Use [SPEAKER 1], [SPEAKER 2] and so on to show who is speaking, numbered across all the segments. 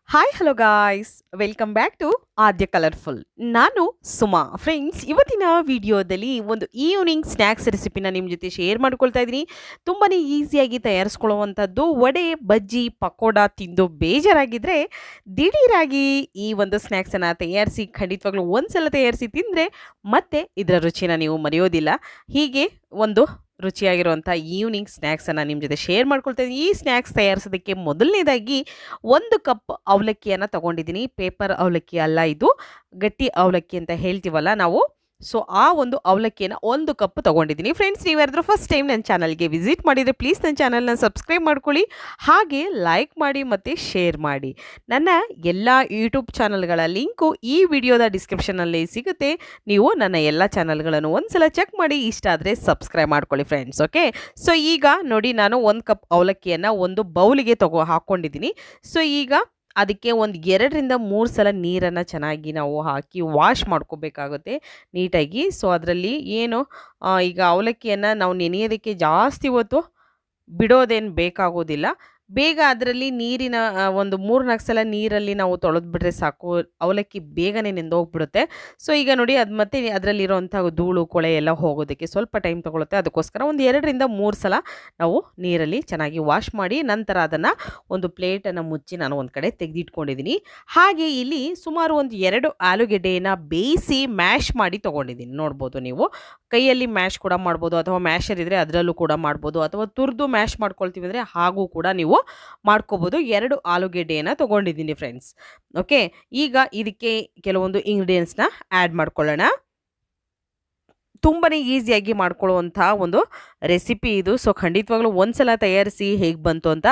[SPEAKER 1] Hi hello guys welcome back to Aadya colourful. ನಾನು Suma. Friends, ಇವತ್ತಿನ ವಿಡಿಯೋದಲ್ಲಿ ಒಂದು ಈವ್ನಿಂಗ್ ಸ್ನ್ಯಾಕ್ಸ್ ರೆಸಿಪಿನ ನಿಮ್ಮ ಜೊತೆ ಶೇರ್ ಮಾಡ್ಕೊಳ್ತಾ ಇದ್ದೀನಿ. ತುಂಬಾ ಈಸಿಯಾಗಿ ತಯಾರಿಸ್ಕೊಳ್ಳುವಂಥದ್ದು. ವಡೆ, ಬಜ್ಜಿ, ಪಕೋಡ ತಿಂದು ಬೇಜಾರಾಗಿದ್ದರೆ ದಿಢೀರಾಗಿ ಈ ಒಂದು ಸ್ನ್ಯಾಕ್ಸನ್ನು ತಯಾರಿಸಿ ಖಂಡಿತವಾಗ್ಲೂ ಒಂದ್ಸಲ ತಯಾರಿಸಿ ತಿಂದರೆ ಮತ್ತೆ ಇದರ ರುಚಿನ ನೀವು ಮರೆಯೋದಿಲ್ಲ. ಹೀಗೆ ಒಂದು ರುಚಿಯಾಗಿರುವಂಥ ಈವ್ನಿಂಗ್ ಸ್ನ್ಯಾಕ್ಸನ್ನು ನಿಮ್ಮ ಜೊತೆ ಶೇರ್ ಮಾಡ್ಕೊಳ್ತಾ ಇದ್ದೀನಿ. ಈ ಸ್ನ್ಯಾಕ್ಸ್ ತಯಾರಿಸೋದಕ್ಕೆ ಮೊದಲನೇದಾಗಿ 1 ಕಪ್ ಅವಲಕ್ಕಿಯನ್ನು ತಗೊಂಡಿದ್ದೀನಿ. ಪೇಪರ್ ಅವಲಕ್ಕಿ ಅಲ್ಲ, ಇದು ಗಟ್ಟಿ ಅವಲಕ್ಕಿ ಅಂತ ಹೇಳ್ತೀವಲ್ಲ ನಾವು. ಸೊ ಆ ಒಂದು ಅವಲಕ್ಕಿಯನ್ನು 1 ಕಪ್ ತಗೊಂಡಿದ್ದೀನಿ. ಫ್ರೆಂಡ್ಸ್, ನೀವ್ಯಾರಾದ್ರೂ ಫಸ್ಟ್ ಟೈಮ್ ನನ್ನ ಚಾನಲ್ಗೆ ವಿಸಿಟ್ ಮಾಡಿದರೆ ಪ್ಲೀಸ್ ನನ್ನ ಚಾನಲ್ನ ಸಬ್ಸ್ಕ್ರೈಬ್ ಮಾಡ್ಕೊಳ್ಳಿ, ಹಾಗೆ ಲೈಕ್ ಮಾಡಿ ಮತ್ತು ಶೇರ್ ಮಾಡಿ. ನನ್ನ ಎಲ್ಲ ಯೂಟ್ಯೂಬ್ ಚಾನಲ್ಗಳ ಲಿಂಕು ಈ ವಿಡಿಯೋದ ಡಿಸ್ಕ್ರಿಪ್ಷನಲ್ಲಿ ಸಿಗುತ್ತೆ. ನೀವು ನನ್ನ ಎಲ್ಲ ಚಾನಲ್ಗಳನ್ನು ಒಂದ್ಸಲ ಚೆಕ್ ಮಾಡಿ, ಇಷ್ಟ ಆದರೆ ಸಬ್ಸ್ಕ್ರೈಬ್ ಮಾಡ್ಕೊಳ್ಳಿ ಫ್ರೆಂಡ್ಸ್. ಓಕೆ, ಸೊ ಈಗ ನೋಡಿ, ನಾನು 1 ಕಪ್ ಅವಲಕ್ಕಿಯನ್ನು ಒಂದು ಬೌಲಿಗೆ ಹಾಕ್ಕೊಂಡಿದ್ದೀನಿ. ಸೊ ಈಗ ಅದಕ್ಕೆ ಒಂದು 2ರಿಂದ 3 ಸಲ ನೀರನ್ನು ಚೆನ್ನಾಗಿ ನಾವು ಹಾಕಿ ವಾಶ್ ಮಾಡ್ಕೋಬೇಕಾಗುತ್ತೆ ನೀಟಾಗಿ. ಸೊ ಅದರಲ್ಲಿ ಏನು ಈಗ ಅವಲಕ್ಕಿಯನ್ನು ನಾವು ನೆನೆಯೋದಕ್ಕೆ ಜಾಸ್ತಿ ಹೊತ್ತು ಬಿಡೋದೇನು ಬೇಕಾಗೋದಿಲ್ಲ. ಬೇಗ ಅದರಲ್ಲಿ ನೀರಿನ ಒಂದು 3-4 ಸಲ ನೀರಲ್ಲಿ ನಾವು ತೊಳೆದ್ಬಿಟ್ರೆ ಸಾಕು, ಅವಲಕ್ಕಿ ಬೇಗನೆ ನೆಂದೋಗ್ಬಿಡುತ್ತೆ. ಸೊ ಈಗ ನೋಡಿ, ಅದು ಮತ್ತೆ ಅದರಲ್ಲಿರೋಂಥ ಧೂಳು ಕೊಳೆ ಎಲ್ಲ ಹೋಗೋದಕ್ಕೆ ಸ್ವಲ್ಪ ಟೈಮ್ ತೊಗೊಳುತ್ತೆ. ಅದಕ್ಕೋಸ್ಕರ ಒಂದು 2ರಿಂದ 3 ಸಲ ನಾವು ನೀರಲ್ಲಿ ಚೆನ್ನಾಗಿ ವಾಶ್ ಮಾಡಿ ನಂತರ ಅದನ್ನು ಒಂದು ಪ್ಲೇಟನ್ನು ಮುಚ್ಚಿ ನಾನು ಒಂದು ಕಡೆ ತೆಗೆದಿಟ್ಕೊಂಡಿದ್ದೀನಿ. ಹಾಗೆ ಇಲ್ಲಿ ಸುಮಾರು ಒಂದು 2 ಆಲೂಗೆಡ್ಡೆಯನ್ನು ಬೇಯಿಸಿ ಮ್ಯಾಶ್ ಮಾಡಿ ತೊಗೊಂಡಿದ್ದೀನಿ. ನೋಡ್ಬೋದು ನೀವು, ಕೈಯಲ್ಲಿ ಮ್ಯಾಶ್ ಕೂಡ ಮಾಡ್ಬೋದು, ಅಥವಾ ಮ್ಯಾಶರ್ ಇದ್ದರೆ ಅದರಲ್ಲೂ ಕೂಡ ಮಾಡ್ಬೋದು, ಅಥವಾ ತುರಿದು ಮ್ಯಾಶ್ ಮಾಡ್ಕೊಳ್ತೀವಿ ಅಂದರೆ ಹಾಗೂ ಕೂಡ ನೀವು ಮಾಡ್ಕೋಬೋದು. 2 ಆಲೂಗೆಡ್ಡೆಯನ್ನು ತೊಗೊಂಡಿದ್ದೀನಿ ಫ್ರೆಂಡ್ಸ್. ಓಕೆ, ಈಗ ಇದಕ್ಕೆ ಕೆಲವೊಂದು ಇಂಗ್ರೀಡಿಯೆಂಟ್ಸ್ನ ಆ್ಯಡ್ ಮಾಡ್ಕೊಳ್ಳೋಣ. ತುಂಬಾ ಈಸಿಯಾಗಿ ಮಾಡ್ಕೊಳ್ಳುವಂಥ ಒಂದು ರೆಸಿಪಿ ಇದು. ಸೊ ಖಂಡಿತವಾಗ್ಲೂ ಒಂದ್ಸಲ ತಯಾರಿಸಿ ಹೇಗೆ ಬಂತು ಅಂತ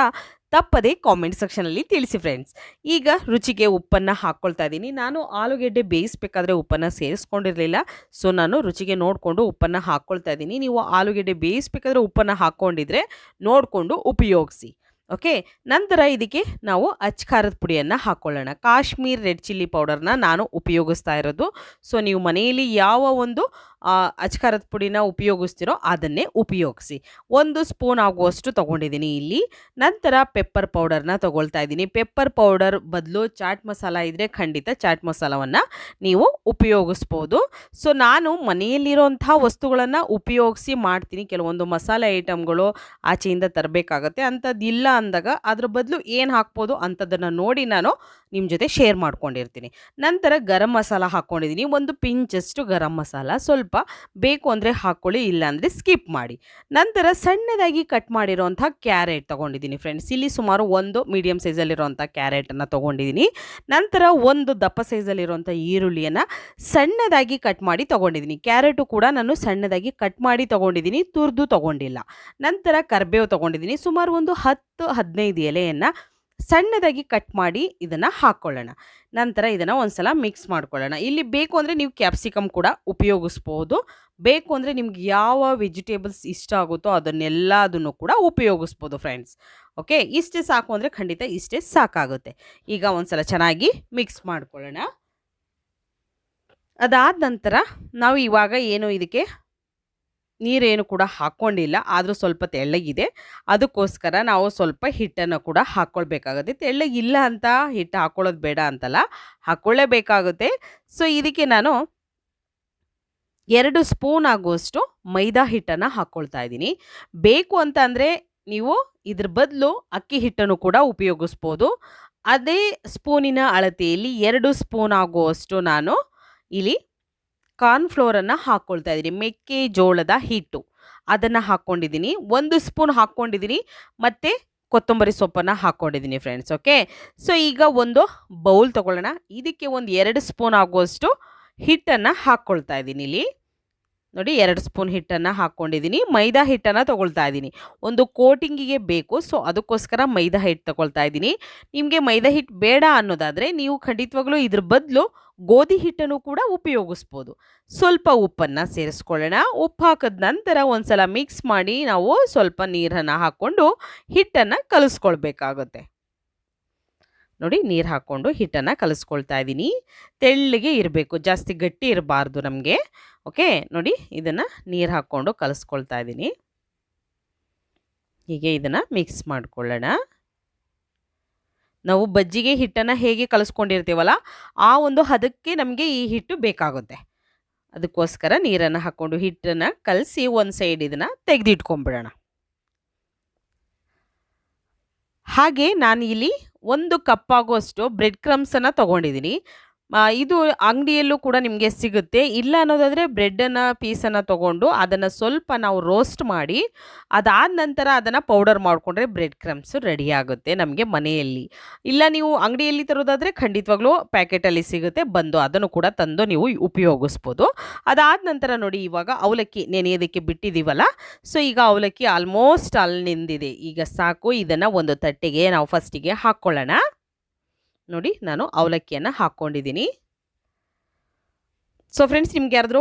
[SPEAKER 1] ತಪ್ಪದೇ ಕಾಮೆಂಟ್ ಸೆಕ್ಷನಲ್ಲಿ ತಿಳಿಸಿ ಫ್ರೆಂಡ್ಸ್. ಈಗ ರುಚಿಗೆ ಉಪ್ಪನ್ನು ಹಾಕ್ಕೊಳ್ತಾ ಇದ್ದೀನಿ. ನಾನು ಆಲೂಗೆಡ್ಡೆ ಬೇಯಿಸಬೇಕಾದ್ರೆ ಉಪ್ಪನ್ನು ಸೇರಿಸ್ಕೊಂಡಿರಲಿಲ್ಲ. ಸೊ ನಾನು ರುಚಿಗೆ ನೋಡಿಕೊಂಡು ಉಪ್ಪನ್ನು ಹಾಕ್ಕೊಳ್ತಾ ಇದ್ದೀನಿ. ನೀವು ಆಲೂಗೆಡ್ಡೆ ಬೇಯಿಸಬೇಕಾದ್ರೆ ಉಪ್ಪನ್ನು ಹಾಕ್ಕೊಂಡಿದ್ರೆ ನೋಡಿಕೊಂಡು ಉಪಯೋಗಿಸಿ. ಓಕೆ, ನಂತರ ಇದಕ್ಕೆ ನಾವು ಅಚ್ಕಾರದ ಪುಡಿಯನ್ನು ಹಾಕ್ಕೊಳ್ಳೋಣ. ಕಾಶ್ಮೀರ್ ರೆಡ್ ಚಿಲ್ಲಿ ಪೌಡರ್ನ ನಾನು ಉಪಯೋಗಿಸ್ತಾ ಇರೋದು. ಸೊ ನೀವು ಮನೆಯಲ್ಲಿ ಯಾವ ಒಂದು ಅಚ್ಕಾರದ ಪುಡಿನ ಉಪಯೋಗಿಸ್ತಿರೋ ಅದನ್ನೇ ಉಪಯೋಗಿಸಿ. 1 ಸ್ಪೂನ್ ಆಗುವಷ್ಟು ತೊಗೊಂಡಿದ್ದೀನಿ ಇಲ್ಲಿ. ನಂತರ ಪೆಪ್ಪರ್ ಪೌಡರ್ನ ತೊಗೊಳ್ತಾ ಇದ್ದೀನಿ. ಪೆಪ್ಪರ್ ಪೌಡರ್ ಬದಲು ಚಾಟ್ ಮಸಾಲ ಇದ್ದರೆ ಖಂಡಿತ ಚಾಟ್ ಮಸಾಲವನ್ನು ನೀವು ಉಪಯೋಗಿಸ್ಬೋದು. ಸೊ ನಾನು ಮನೆಯಲ್ಲಿರೋಂಥ ವಸ್ತುಗಳನ್ನು ಉಪಯೋಗಿಸಿ ಮಾಡ್ತೀನಿ. ಕೆಲವೊಂದು ಮಸಾಲೆ ಐಟಮ್ಗಳು ಆಚೆಯಿಂದ ತರಬೇಕಾಗತ್ತೆ, ಅಂಥದ್ದಿಲ್ಲ ಅಂದಾಗ ಅದ್ರ ಬದಲು ಏನು ಹಾಕ್ಬೋದು ಅಂಥದ್ದನ್ನು ನೋಡಿ ನಾನು ನಿಮ್ಮ ಜೊತೆ ಶೇರ್ ಮಾಡ್ಕೊಂಡಿರ್ತೀನಿ. ನಂತರ ಗರಂ ಮಸಾಲ ಹಾಕ್ಕೊಂಡಿದ್ದೀನಿ. ಒಂದು ಪಿಂಚಷ್ಟು ಗರಂ ಮಸಾಲ, ಸ್ವಲ್ಪ ಬೇಕು ಅಂದರೆ ಹಾಕ್ಕೊಳ್ಳಿ, ಇಲ್ಲ ಅಂದರೆ ಸ್ಕಿಪ್ ಮಾಡಿ. ನಂತರ ಸಣ್ಣದಾಗಿ ಕಟ್ ಮಾಡಿರೋಂಥ ಕ್ಯಾರೆಟ್ ತೊಗೊಂಡಿದ್ದೀನಿ ಫ್ರೆಂಡ್ಸ್. ಇಲ್ಲಿ ಸುಮಾರು ಒಂದು ಮೀಡಿಯಮ್ ಸೈಜಲ್ಲಿರೋಂಥ ಕ್ಯಾರೆಟನ್ನು ತೊಗೊಂಡಿದ್ದೀನಿ. ನಂತರ ಒಂದು ದಪ್ಪ ಸೈಜಲ್ಲಿರೋಂಥ ಈರುಳ್ಳಿಯನ್ನು ಸಣ್ಣದಾಗಿ ಕಟ್ ಮಾಡಿ ತೊಗೊಂಡಿದ್ದೀನಿ. ಕ್ಯಾರೆಟು ಕೂಡ ನಾನು ಸಣ್ಣದಾಗಿ ಕಟ್ ಮಾಡಿ ತೊಗೊಂಡಿದ್ದೀನಿ, ತುರಿದು ತೊಗೊಂಡಿಲ್ಲ. ನಂತರ ಕರಿಬೇವು ತೊಗೊಂಡಿದ್ದೀನಿ. ಸುಮಾರು ಒಂದು 10-15 ಎಲೆಯನ್ನು ಸಣ್ಣದಾಗಿ ಕಟ್ ಮಾಡಿ ಇದನ್ನು ಹಾಕ್ಕೊಳ್ಳೋಣ. ನಂತರ ಇದನ್ನು ಒಂದ್ಸಲ ಮಿಕ್ಸ್ ಮಾಡ್ಕೊಳ್ಳೋಣ. ಇಲ್ಲಿ ಬೇಕು ಅಂದರೆ ನೀವು ಕ್ಯಾಪ್ಸಿಕಮ್ ಕೂಡ ಉಪಯೋಗಿಸ್ಬೋದು. ಬೇಕು ಅಂದರೆ ನಿಮ್ಗೆ ಯಾವ ವೆಜಿಟೇಬಲ್ಸ್ ಇಷ್ಟ ಆಗುತ್ತೋ ಅದನ್ನೆಲ್ಲದನ್ನು ಕೂಡ ಉಪಯೋಗಿಸ್ಬೋದು ಫ್ರೆಂಡ್ಸ್. ಓಕೆ, ಇಷ್ಟೇ ಸಾಕು ಅಂದರೆ ಖಂಡಿತ ಇಷ್ಟೇ ಸಾಕಾಗುತ್ತೆ. ಈಗ ಒಂದ್ಸಲ ಚೆನ್ನಾಗಿ ಮಿಕ್ಸ್ ಮಾಡ್ಕೊಳ್ಳೋಣ. ಅದಾದ ನಂತರ ನಾವು ಇವಾಗ ಏನು ಇದಕ್ಕೆ ನೀರೇನು ಕೂಡ ಹಾಕ್ಕೊಂಡಿಲ್ಲ, ಆದರೂ ಸ್ವಲ್ಪ ತೆಳ್ಳಗಿದೆ. ಅದಕ್ಕೋಸ್ಕರ ನಾವು ಸ್ವಲ್ಪ ಹಿಟ್ಟನ್ನು ಕೂಡ ಹಾಕ್ಕೊಳ್ಬೇಕಾಗುತ್ತೆ. ತೆಳ್ಳಗಿಲ್ಲ ಅಂತ ಹಿಟ್ಟು ಹಾಕ್ಕೊಳ್ಳೋದು ಬೇಡ ಅಂತಲ್ಲ, ಹಾಕ್ಕೊಳ್ಳೇಬೇಕಾಗುತ್ತೆ. ಸೊ ಇದಕ್ಕೆ ನಾನು 2 ಸ್ಪೂನ್ ಆಗುವಷ್ಟು ಮೈದಾ ಹಿಟ್ಟನ್ನು ಹಾಕ್ಕೊಳ್ತಾ ಇದ್ದೀನಿ. ಬೇಕು ಅಂತ ಅಂದರೆ ನೀವು ಇದ್ರ ಬದಲು ಅಕ್ಕಿ ಹಿಟ್ಟನ್ನು ಕೂಡ ಉಪಯೋಗಿಸ್ಬೋದು. ಅದೇ ಸ್ಪೂನಿನ ಅಳತೆಯಲ್ಲಿ 2 ಸ್ಪೂನ್ ಆಗುವಷ್ಟು ನಾನು ಇಲ್ಲಿ ಕಾರ್ನ್ಫ್ಲೋರನ್ನು ಹಾಕ್ಕೊಳ್ತಾ ಇದ್ದೀನಿ. ಮೆಕ್ಕೆಜೋಳದ ಹಿಟ್ಟು ಅದನ್ನು ಹಾಕ್ಕೊಂಡಿದ್ದೀನಿ. 1 ಸ್ಪೂನ್ ಹಾಕ್ಕೊಂಡಿದ್ದೀನಿ, ಮತ್ತು ಕೊತ್ತಂಬರಿ ಸೊಪ್ಪನ್ನು ಹಾಕ್ಕೊಂಡಿದ್ದೀನಿ ಫ್ರೆಂಡ್ಸ್. ಓಕೆ, ಸೊ ಈಗ ಒಂದು ಬೌಲ್ ತೊಗೊಳ್ಳೋಣ. ಇದಕ್ಕೆ ಒಂದು 2 ಸ್ಪೂನ್ ಆಗುವಷ್ಟು ಹಿಟ್ಟನ್ನು ಹಾಕ್ಕೊಳ್ತಾ ಇದ್ದೀನಿ. ಇಲ್ಲಿ ನೋಡಿ, 2 ಸ್ಪೂನ್ ಹಿಟ್ಟನ್ನು ಹಾಕ್ಕೊಂಡಿದ್ದೀನಿ. ಮೈದಾ ಹಿಟ್ಟನ್ನು ತೊಗೊಳ್ತಾ ಇದ್ದೀನಿ, ಒಂದು ಕೋಟಿಂಗಿಗೆ ಬೇಕು. ಸೊ ಅದಕ್ಕೋಸ್ಕರ ಮೈದಾ ಹಿಟ್ಟು ತೊಗೊಳ್ತಾ ಇದ್ದೀನಿ. ನಿಮಗೆ ಮೈದಾ ಹಿಟ್ಟು ಬೇಡ ಅನ್ನೋದಾದರೆ ನೀವು ಖಂಡಿತವಾಗ್ಲೂ ಇದ್ರ ಬದಲು ಗೋಧಿ ಹಿಟ್ಟನ್ನು ಕೂಡ ಉಪಯೋಗಿಸ್ಬೋದು. ಸ್ವಲ್ಪ ಉಪ್ಪನ್ನು ಸೇರಿಸ್ಕೊಳ್ಳೋಣ. ಉಪ್ಪು ಹಾಕಿದ ನಂತರ ಒಂದ್ಸಲ ಮಿಕ್ಸ್ ಮಾಡಿ ನಾವು ಸ್ವಲ್ಪ ನೀರನ್ನು ಹಾಕ್ಕೊಂಡು ಹಿಟ್ಟನ್ನು ಕಲಿಸ್ಕೊಳ್ಬೇಕಾಗುತ್ತೆ. ನೋಡಿ, ನೀರು ಹಾಕ್ಕೊಂಡು ಹಿಟ್ಟನ್ನು ಕಲಿಸ್ಕೊಳ್ತಾ ಇದ್ದೀನಿ. ತೆಳ್ಳಗೆ ಇರಬೇಕು, ಜಾಸ್ತಿ ಗಟ್ಟಿ ಇರಬಾರ್ದು ನಮಗೆ. ಓಕೆ, ನೋಡಿ, ಇದನ್ನು ನೀರು ಹಾಕ್ಕೊಂಡು ಕಲಿಸ್ಕೊಳ್ತಾ ಇದ್ದೀನಿ. ಹೀಗೆ ಇದನ್ನು ಮಿಕ್ಸ್ ಮಾಡ್ಕೊಳ್ಳೋಣ. ನಾವು ಬಜ್ಜಿಗೆ ಹಿಟ್ಟನ್ನು ಹೇಗೆ ಕಲಿಸ್ಕೊಂಡಿರ್ತೀವಲ್ಲ ಆ ಒಂದು ಹದಕ್ಕೆ ನಮಗೆ ಈ ಹಿಟ್ಟು ಬೇಕಾಗುತ್ತೆ. ಅದಕ್ಕೋಸ್ಕರ ನೀರನ್ನು ಹಾಕ್ಕೊಂಡು ಹಿಟ್ಟನ್ನು ಕಲಸಿ ಒಂದು ಸೈಡ್ ಇದನ್ನು ತೆಗೆದಿಟ್ಕೊಂಡ್ಬಿಡೋಣ. ಹಾಗೆ ನಾನು ಇಲ್ಲಿ 1 ಕಪ್ ಆಗುವಷ್ಟು ಬ್ರೆಡ್ ಕ್ರಮ್ಸನ್ನು ತೊಗೊಂಡಿದ್ದೀನಿ. ಇದು ಅಂಗಡಿಯಲ್ಲೂ ಕೂಡ ನಿಮಗೆ ಸಿಗುತ್ತೆ. ಇಲ್ಲ ಅನ್ನೋದಾದರೆ ಬ್ರೆಡ್ಡನ್ನು ಪೀಸನ್ನು ತೊಗೊಂಡು ಅದನ್ನು ಸ್ವಲ್ಪ ನಾವು ರೋಸ್ಟ್ ಮಾಡಿ ಅದಾದ ನಂತರ ಅದನ್ನು ಪೌಡರ್ ಮಾಡಿಕೊಂಡ್ರೆ ಬ್ರೆಡ್ ಕ್ರಮ್ಸು ರೆಡಿ ಆಗುತ್ತೆ ನಮಗೆ ಮನೆಯಲ್ಲಿ. ಇಲ್ಲ ನೀವು ಅಂಗಡಿಯಲ್ಲಿ ತರೋದಾದರೆ ಖಂಡಿತವಾಗ್ಲೂ ಪ್ಯಾಕೆಟಲ್ಲಿ ಸಿಗುತ್ತೆ, ಬಂದು ಅದನ್ನು ಕೂಡ ತಂದು ನೀವು ಉಪಯೋಗಿಸ್ಬೋದು. ಅದಾದ ನಂತರ ನೋಡಿ, ಇವಾಗ ಅವಲಕ್ಕಿ ನೆನೆಯೋದಕ್ಕೆ ಬಿಟ್ಟಿದ್ದೀವಲ್ಲ, ಸೊ ಈಗ ಅವಲಕ್ಕಿ ಆಲ್ಮೋಸ್ಟ್ ಅಲ್ಲಿ ನೆಂದಿದೆ. ಈಗ ಸಾಕು, ಇದನ್ನು ಒಂದು ತಟ್ಟೆಗೆ ನಾವು ಫಸ್ಟಿಗೆ ಹಾಕ್ಕೊಳ್ಳೋಣ. ನೋಡಿ, ನಾನು ಅವಲಕ್ಕಿಯನ್ನು ಹಾಕ್ಕೊಂಡಿದ್ದೀನಿ. ಸೊ ಫ್ರೆಂಡ್ಸ್, ನಿಮ್ಗೆ ಯಾರಾದರೂ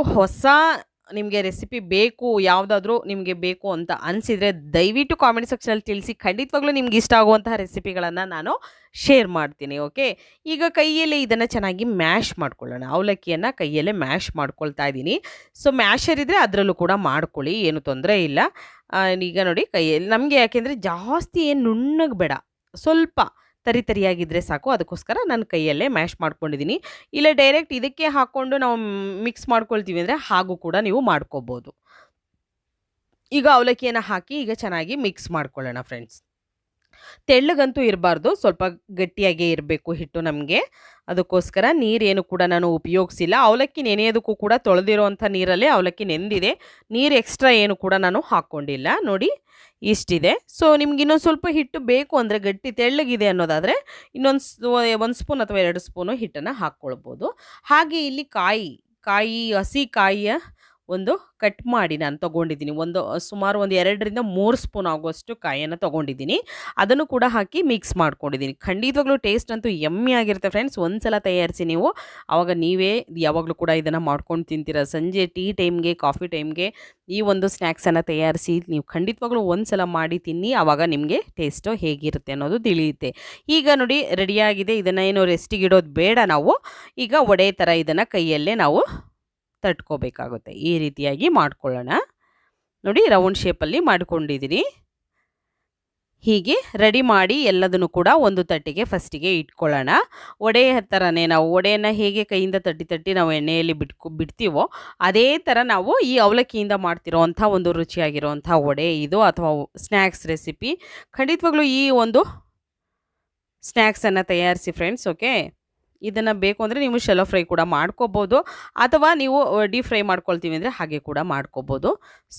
[SPEAKER 1] ನಿಮಗೆ ರೆಸಿಪಿ ಬೇಕು, ಯಾವುದಾದ್ರೂ ನಿಮಗೆ ಬೇಕು ಅಂತ ಅನಿಸಿದರೆ ದಯವಿಟ್ಟು ಕಾಮೆಂಟ್ ಸೆಕ್ಷನಲ್ಲಿ ತಿಳಿಸಿ. ಖಂಡಿತವಾಗ್ಲೂ ನಿಮ್ಗೆ ಇಷ್ಟ ಆಗುವಂತಹ ರೆಸಿಪಿಗಳನ್ನು ನಾನು ಶೇರ್ ಮಾಡ್ತೀನಿ. ಓಕೆ, ಈಗ ಕೈಯಲ್ಲೇ ಇದನ್ನು ಚೆನ್ನಾಗಿ ಮ್ಯಾಶ್ ಮಾಡ್ಕೊಳ್ಳೋಣ. ಅವಲಕ್ಕಿಯನ್ನು ಕೈಯಲ್ಲೇ ಮ್ಯಾಶ್ ಮಾಡ್ಕೊಳ್ತಾ ಇದ್ದೀನಿ. ಸೊ ಮ್ಯಾಶರ್ ಇದ್ದರೆ ಅದರಲ್ಲೂ ಕೂಡ ಮಾಡ್ಕೊಳ್ಳಿ, ಏನು ತೊಂದರೆ ಇಲ್ಲ. ಈಗ ನೋಡಿ, ಕೈಯಲ್ಲಿ ನಮಗೆ ಯಾಕೆಂದರೆ ಜಾಸ್ತಿ ಏನು ನುಣ್ಣಗೆ ಬೇಡ, ಸ್ವಲ್ಪ ತರಿಯಾಗಿದ್ದರೆ ಸಾಕು. ಅದಕ್ಕೋಸ್ಕರ ನಾನು ಕೈಯಲ್ಲೇ ಮ್ಯಾಶ್ ಮಾಡ್ಕೊಂಡಿದ್ದೀನಿ. ಇಲ್ಲ ಡೈರೆಕ್ಟ್ ಇದಕ್ಕೆ ಹಾಕ್ಕೊಂಡು ನಾವು ಮಿಕ್ಸ್ ಮಾಡ್ಕೊಳ್ತೀವಿ ಅಂದರೆ ಹಾಗೂ ಕೂಡ ನೀವು ಮಾಡ್ಕೋಬೋದು. ಈಗ ಅವಲಕ್ಕಿಯನ್ನು ಹಾಕಿ ಈಗ ಚೆನ್ನಾಗಿ ಮಿಕ್ಸ್ ಮಾಡ್ಕೊಳ್ಳೋಣ ಫ್ರೆಂಡ್ಸ್. ತೆಳ್ಳಗಂತೂ ಇರಬಾರ್ದು, ಸ್ವಲ್ಪ ಗಟ್ಟಿಯಾಗೇ ಇರಬೇಕು ಹಿಟ್ಟು ನಮಗೆ. ಅದಕ್ಕೋಸ್ಕರ ನೀರೇನು ಕೂಡ ನಾನು ಉಪಯೋಗಿಸಿಲ್ಲ. ಅವಲಕ್ಕಿ ನೆನೆಯೋದಕ್ಕೂ ಕೂಡ ತೊಳೆದಿರೋವಂಥ ನೀರಲ್ಲೇ ಅವಲಕ್ಕಿ ನೆಂದಿದೆ. ನೀರು ಎಕ್ಸ್ಟ್ರಾ ಏನು ಕೂಡ ನಾನು ಹಾಕ್ಕೊಂಡಿಲ್ಲ. ನೋಡಿ, ಇಷ್ಟಿದೆ. ಸೊ ನಿಮ್ಗೆ ಇನ್ನೊಂದು ಸ್ವಲ್ಪ ಹಿಟ್ಟು ಬೇಕು ಅಂದರೆ, ಗಟ್ಟಿ ತೆಳ್ಳಗಿದೆ ಅನ್ನೋದಾದರೆ ಒಂದು ಸ್ಪೂನ್ ಅಥವಾ 2 ಸ್ಪೂನು ಹಿಟ್ಟನ್ನು ಹಾಕ್ಕೊಳ್ಬೋದು. ಹಾಗೆ ಇಲ್ಲಿ ಹಸಿ ಕಾಯಿಯ ಒಂದು ಕಟ್ ಮಾಡಿ ನಾನು ತೊಗೊಂಡಿದ್ದೀನಿ. ಸುಮಾರು 2ರಿಂದ 3 ಸ್ಪೂನ್ ಆಗುವಷ್ಟು ಕಾಯಿಯನ್ನು ತೊಗೊಂಡಿದ್ದೀನಿ. ಅದನ್ನು ಕೂಡ ಹಾಕಿ ಮಿಕ್ಸ್ ಮಾಡ್ಕೊಂಡಿದ್ದೀನಿ. ಖಂಡಿತವಾಗ್ಲೂ ಟೇಸ್ಟ್ ಅಂತೂ ಯಮ್ಮಿ ಆಗಿರುತ್ತೆ ಫ್ರೆಂಡ್ಸ್. ಒಂದು ಸಲ ತಯಾರಿಸಿ ನೀವು, ಆವಾಗ ನೀವೇ ಯಾವಾಗಲೂ ಕೂಡ ಇದನ್ನು ಮಾಡ್ಕೊಂಡು ತಿಂತೀರ. ಸಂಜೆ ಟೀ ಟೈಮ್ಗೆ, ಕಾಫಿ ಟೈಮ್ಗೆ ಈ ಒಂದು ಸ್ನ್ಯಾಕ್ಸನ್ನು ತಯಾರಿಸಿ ನೀವು ಖಂಡಿತವಾಗ್ಲೂ ಒಂದು ಸಲ ಮಾಡಿ ತಿನ್ನಿ. ಆವಾಗ ನಿಮಗೆ ಟೇಸ್ಟು ಹೇಗಿರುತ್ತೆ ಅನ್ನೋದು ತಿಳಿಯುತ್ತೆ. ಈಗ ನೋಡಿ, ರೆಡಿಯಾಗಿದೆ. ಇದನ್ನು ಏನು ರೆಸ್ಟಿಗೆ ಇಡೋದು ಬೇಡ ನಾವು. ಈಗ ವಡೆ ಥರ ಇದನ್ನು ಕೈಯಲ್ಲೇ ನಾವು ತಟ್ಕೋಬೇಕಾಗುತ್ತೆ. ಈ ರೀತಿಯಾಗಿ ಮಾಡ್ಕೊಳ್ಳೋಣ. ನೋಡಿ, ರೌಂಡ್ ಶೇಪಲ್ಲಿ ಮಾಡ್ಕೊಂಡಿದ್ದೀನಿ. ಹೀಗೆ ರೆಡಿ ಮಾಡಿ ಎಲ್ಲದನ್ನು ಕೂಡ ಒಂದು ತಟ್ಟೆಗೆ ಫಸ್ಟಿಗೆ ಇಟ್ಕೊಳ್ಳೋಣ. ವಡೆ ಥರನೇ ನಾವು ವಡೆಯನ್ನು ಹೇಗೆ ಕೈಯಿಂದ ತಟ್ಟಿ ನಾವು ಎಣ್ಣೆಯಲ್ಲಿ ಬಿಡ್ತೀವೋ ಅದೇ ಥರ ನಾವು ಈ ಅವಲಕ್ಕಿಯಿಂದ ಮಾಡ್ತಿರೋವಂಥ ಒಂದು ರುಚಿಯಾಗಿರೋವಂಥ ವಡೆ ಇದು, ಅಥವಾ ಸ್ನ್ಯಾಕ್ಸ್ ರೆಸಿಪಿ. ಖಂಡಿತವಾಗ್ಲೂ ಈ ಒಂದು ಸ್ನ್ಯಾಕ್ಸನ್ನು ತಯಾರಿಸಿ ಫ್ರೆಂಡ್ಸ್. ಓಕೆ, ಇದನ್ನು ಬೇಕು ಅಂದರೆ ನೀವು ಶೆಲೋ ಫ್ರೈ ಕೂಡ ಮಾಡ್ಕೋಬೋದು, ಅಥವಾ ನೀವು ಡೀಪ್ ಫ್ರೈ ಮಾಡ್ಕೊಳ್ತೀವಿ ಅಂದರೆ ಹಾಗೆ ಕೂಡ ಮಾಡ್ಕೋಬೋದು.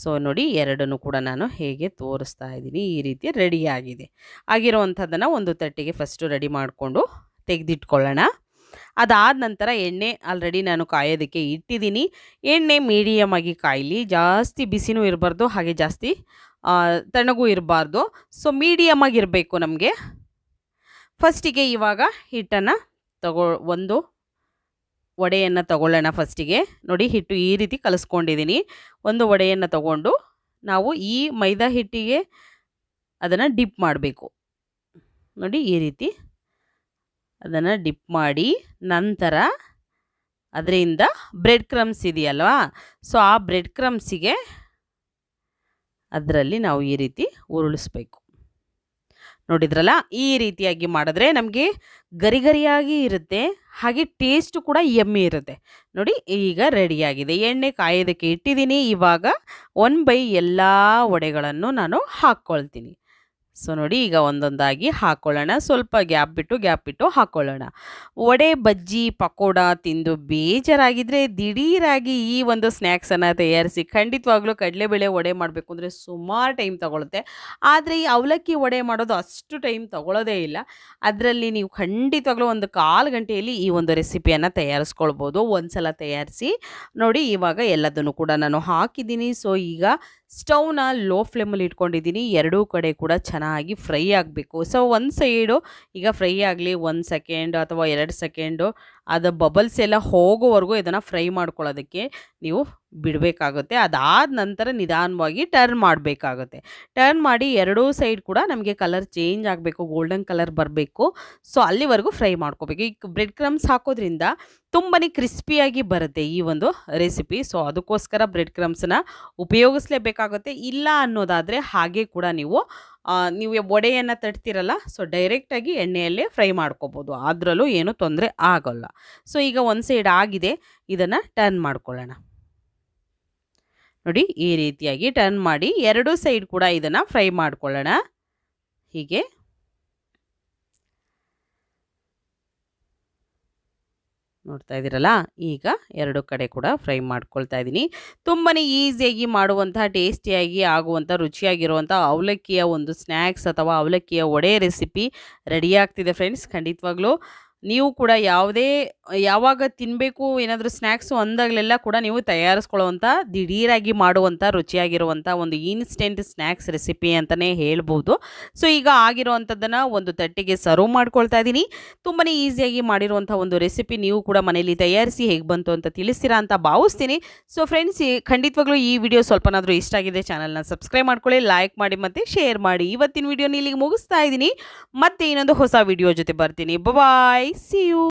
[SPEAKER 1] ಸೊ ನೋಡಿ, ಎರಡನ್ನೂ ಕೂಡ ನಾನು ಹೇಗೆ ತೋರಿಸ್ತಾ ಇದ್ದೀನಿ. ಈ ರೀತಿ ರೆಡಿಯಾಗಿದೆ. ಆಗಿರೋವಂಥದ್ದನ್ನು ಒಂದು ತಟ್ಟೆಗೆ ಫಸ್ಟು ರೆಡಿ ಮಾಡಿಕೊಂಡು ತೆಗೆದಿಟ್ಕೊಳ್ಳೋಣ. ಅದಾದ ನಂತರ ಎಣ್ಣೆ ಆಲ್ರೆಡಿ ನಾನು ಕಾಯೋದಕ್ಕೆ ಇಟ್ಟಿದ್ದೀನಿ. ಎಣ್ಣೆ ಮೀಡಿಯಮ್ ಆಗಿ ಕಾಯಲಿ, ಜಾಸ್ತಿ ಬಿಸಿನೂ ಇರಬಾರ್ದು, ಹಾಗೆ ಜಾಸ್ತಿ ತಣ್ಣಗೂ ಇರಬಾರ್ದು. ಸೊ ಮೀಡಿಯಮ್ ಆಗಿರಬೇಕು ನಮಗೆ. ಫಸ್ಟಿಗೆ ಇವಾಗ ಹಿಟ್ಟನ್ನು ಒಂದು ವಡೆಯನ್ನು ತಗೊಳ್ಳೋಣ. ಫಸ್ಟಿಗೆ ನೋಡಿ, ಹಿಟ್ಟು ಈ ರೀತಿ ಕಲಿಸ್ಕೊಂಡಿದ್ದೀನಿ. ಒಂದು ವಡೆಯನ್ನು ತಗೊಂಡು ನಾವು ಈ ಮೈದಾ ಹಿಟ್ಟಿಗೆ ಅದನ್ನು ಡಿಪ್ ಮಾಡಬೇಕು. ನೋಡಿ, ಈ ರೀತಿ ಅದನ್ನು ಡಿಪ್ ಮಾಡಿ ನಂತರ ಅದರಿಂದ ಬ್ರೆಡ್ ಕ್ರಮ್ಸ್ ಇದೆಯಲ್ವಾ, ಸೊ ಆ ಬ್ರೆಡ್ ಕ್ರಮ್ಸಿಗೆ ಅದರಲ್ಲಿ ನಾವು ಈ ರೀತಿ ಉರುಳಿಸ್ಬೇಕು. ನೋಡಿದ್ರಲ್ಲ, ಈ ರೀತಿಯಾಗಿ ಮಾಡಿದ್ರೆ ನಮಗೆ ಗರಿಗರಿಯಾಗಿ ಇರುತ್ತೆ, ಹಾಗೆ ಟೇಸ್ಟು ಕೂಡ ಯಮ್ಮಿ ಇರುತ್ತೆ. ನೋಡಿ, ಈಗ ರೆಡಿಯಾಗಿದೆ. ಎಣ್ಣೆ ಕಾಯೋದಕ್ಕೆ ಇಟ್ಟಿದ್ದೀನಿ. ಇವಾಗ 1/2 ಎಲ್ಲ ವಡೆಗಳನ್ನು ನಾನು ಹಾಕ್ಕೊಳ್ತೀನಿ. ಸೊ ನೋಡಿ, ಈಗ ಒಂದೊಂದಾಗಿ ಹಾಕ್ಕೊಳ್ಳೋಣ. ಸ್ವಲ್ಪ ಗ್ಯಾಪ್ ಬಿಟ್ಟು ಹಾಕ್ಕೊಳ್ಳೋಣ. ವಡೆ, ಬಜ್ಜಿ, ಪಕೋಡ ತಿಂದು ಬೇಜಾರಾಗಿದ್ದರೆ ದಿಢೀರಾಗಿ ಈ ಒಂದು ಸ್ನ್ಯಾಕ್ಸನ್ನು ತಯಾರಿಸಿ. ಖಂಡಿತವಾಗ್ಲೂ ಕಡಲೆಬೇಳೆ ವಡೆ ಮಾಡಬೇಕು ಅಂದರೆ ಸುಮಾರು ಟೈಮ್ ತಗೊಳುತ್ತೆ, ಆದರೆ ಈ ಅವಲಕ್ಕಿ ವಡೆ ಮಾಡೋದು ಅಷ್ಟು ಟೈಮ್ ತಗೊಳ್ಳೋದೇ ಇಲ್ಲ. ಅದರಲ್ಲಿ ನೀವು ಖಂಡಿತವಾಗ್ಲೂ ಒಂದು 1/4 ಗಂಟೆಯಲ್ಲಿ ಈ ಒಂದು ರೆಸಿಪಿಯನ್ನು ತಯಾರಿಸ್ಕೊಳ್ಬೋದು. ಒಂದು ಸಲ ತಯಾರಿಸಿ ನೋಡಿ. ಇವಾಗ ಎಲ್ಲದನ್ನು ಕೂಡ ನಾನು ಹಾಕಿದ್ದೀನಿ. ಸೊ ಈಗ ಸ್ಟವ್ನ ಲೋ ಫ್ಲೇಮಲ್ಲಿ ಇಟ್ಕೊಂಡಿದ್ದೀನಿ. ಎರಡೂ ಕಡೆ ಕೂಡ ಚೆನ್ನಾಗಿ ಫ್ರೈ ಆಗಬೇಕು. ಸೊ ಒಂದು ಸೈಡು ಈಗ ಫ್ರೈ ಆಗಲಿ, 1 ಸೆಕೆಂಡ್ ಅಥವಾ 2 ಸೆಕೆಂಡು, ಅದು ಬಬಲ್ಸ್ ಎಲ್ಲ ಹೋಗೋವರೆಗೂ ಇದನ್ನು ಫ್ರೈ ಮಾಡ್ಕೊಳ್ಳೋದಕ್ಕೆ ನೀವು ಬಿಡಬೇಕಾಗುತ್ತೆ. ಅದಾದ ನಂತರ ನಿಧಾನವಾಗಿ ಟರ್ನ್ ಮಾಡಬೇಕಾಗುತ್ತೆ. ಟರ್ನ್ ಮಾಡಿ ಎರಡೂ ಸೈಡ್ ಕೂಡ ನಮಗೆ ಕಲರ್ ಚೇಂಜ್ ಆಗಬೇಕು, ಗೋಲ್ಡನ್ ಕಲರ್ ಬರಬೇಕು. ಸೊ ಅಲ್ಲಿವರೆಗೂ ಫ್ರೈ ಮಾಡ್ಕೋಬೇಕು. ಈ ಬ್ರೆಡ್ ಕ್ರಮ್ಸ್ ಹಾಕೋದ್ರಿಂದ ತುಂಬಾ ಕ್ರಿಸ್ಪಿಯಾಗಿ ಬರುತ್ತೆ ಈ ಒಂದು ರೆಸಿಪಿ. ಸೊ ಅದಕ್ಕೋಸ್ಕರ ಬ್ರೆಡ್ ಕ್ರಮ್ಸನ್ನ ಉಪಯೋಗಿಸ್ಲೇಬೇಕಾಗುತ್ತೆ. ಇಲ್ಲ ಅನ್ನೋದಾದರೆ ಹಾಗೆ ಕೂಡ ನೀವು ನೀವು ವಡೆಯನ್ನು ತಟ್ತೀರಲ್ಲ, ಸೊ ಡೈರೆಕ್ಟಾಗಿ ಎಣ್ಣೆಯಲ್ಲೇ ಫ್ರೈ ಮಾಡ್ಕೋಬೋದು, ಅದರಲ್ಲೂ ಏನೂ ತೊಂದರೆ ಆಗೋಲ್ಲ. ಸೊ ಈಗ ಒಂದು ಸೈಡ್ ಆಗಿದೆ, ಇದನ್ನು ಟರ್ನ್ ಮಾಡ್ಕೊಳ್ಳೋಣ. ನೋಡಿ ಈ ರೀತಿಯಾಗಿ ಟರ್ನ್ ಮಾಡಿ ಎರಡೂ ಸೈಡ್ ಕೂಡ ಇದನ್ನು ಫ್ರೈ ಮಾಡ್ಕೊಳ್ಳೋಣ. ಹೀಗೆ ನೋಡ್ತಾ ಇದ್ದೀರಲ್ಲ, ಈಗ ಎರಡು ಕಡೆ ಕೂಡ ಫ್ರೈ ಮಾಡ್ಕೊಳ್ತಾ ಇದ್ದೀನಿ. ತುಂಬಾ ಈಸಿಯಾಗಿ ಮಾಡುವಂತಹ, ಟೇಸ್ಟಿಯಾಗಿ ಆಗುವಂಥ, ರುಚಿಯಾಗಿರುವಂಥ ಅವಲಕ್ಕಿಯ ಒಂದು ಸ್ನ್ಯಾಕ್ಸ್ ಅಥವಾ ಅವಲಕ್ಕಿಯ ವಡೆ ರೆಸಿಪಿ ರೆಡಿ ಆಗ್ತಿದೆ ಫ್ರೆಂಡ್ಸ್. ಖಂಡಿತವಾಗ್ಲೂ ನೀವು ಕೂಡ ಯಾವಾಗ ತಿನ್ನಬೇಕು ಏನಾದರೂ ಸ್ನ್ಯಾಕ್ಸು ಅಂದಾಗಲೆಲ್ಲ ಕೂಡ ನೀವು ತಯಾರಿಸ್ಕೊಳ್ಳುವಂಥ, ದಿಢೀರಾಗಿ ಮಾಡುವಂಥ, ರುಚಿಯಾಗಿರುವಂಥ ಒಂದು ಇನ್ಸ್ಟೆಂಟ್ ಸ್ನ್ಯಾಕ್ಸ್ ರೆಸಿಪಿ ಅಂತಲೇ ಹೇಳ್ಬೋದು. ಸೊ ಈಗ ಆಗಿರುವಂಥದ್ದನ್ನು ಒಂದು ತಟ್ಟೆಗೆ ಸರ್ವ್ ಮಾಡ್ಕೊಳ್ತಾ ಇದ್ದೀನಿ. ತುಂಬಾ ಈಸಿಯಾಗಿ ಮಾಡಿರುವಂಥ ಒಂದು ರೆಸಿಪಿ ನೀವು ಕೂಡ ಮನೆಯಲ್ಲಿ ತಯಾರಿಸಿ ಹೇಗೆ ಬಂತು ಅಂತ ತಿಳಿಸ್ತೀರಾ ಅಂತ ಭಾವಿಸ್ತೀನಿ. ಸೊ ಫ್ರೆಂಡ್ಸ್, ಖಂಡಿತವಾಗ್ಲೂ ಈ ವಿಡಿಯೋ ಸ್ವಲ್ಪನಾದರೂ ಇಷ್ಟ ಆಗಿದೆ, ಚಾನಲ್ನ ಸಬ್ಸ್ಕ್ರೈಬ್ ಮಾಡ್ಕೊಳ್ಳಿ, ಲೈಕ್ ಮಾಡಿ ಮತ್ತು ಶೇರ್ ಮಾಡಿ. ಇವತ್ತಿನ ವಿಡಿಯೋನ ಇಲ್ಲಿಗೆ ಮುಗಿಸ್ತಾ ಇದ್ದೀನಿ. ಮತ್ತೆ ಇನ್ನೊಂದು ಹೊಸ ವಿಡಿಯೋ ಜೊತೆ ಬರ್ತೀನಿ. ಬಾಯ್, ಸಿ ಯು.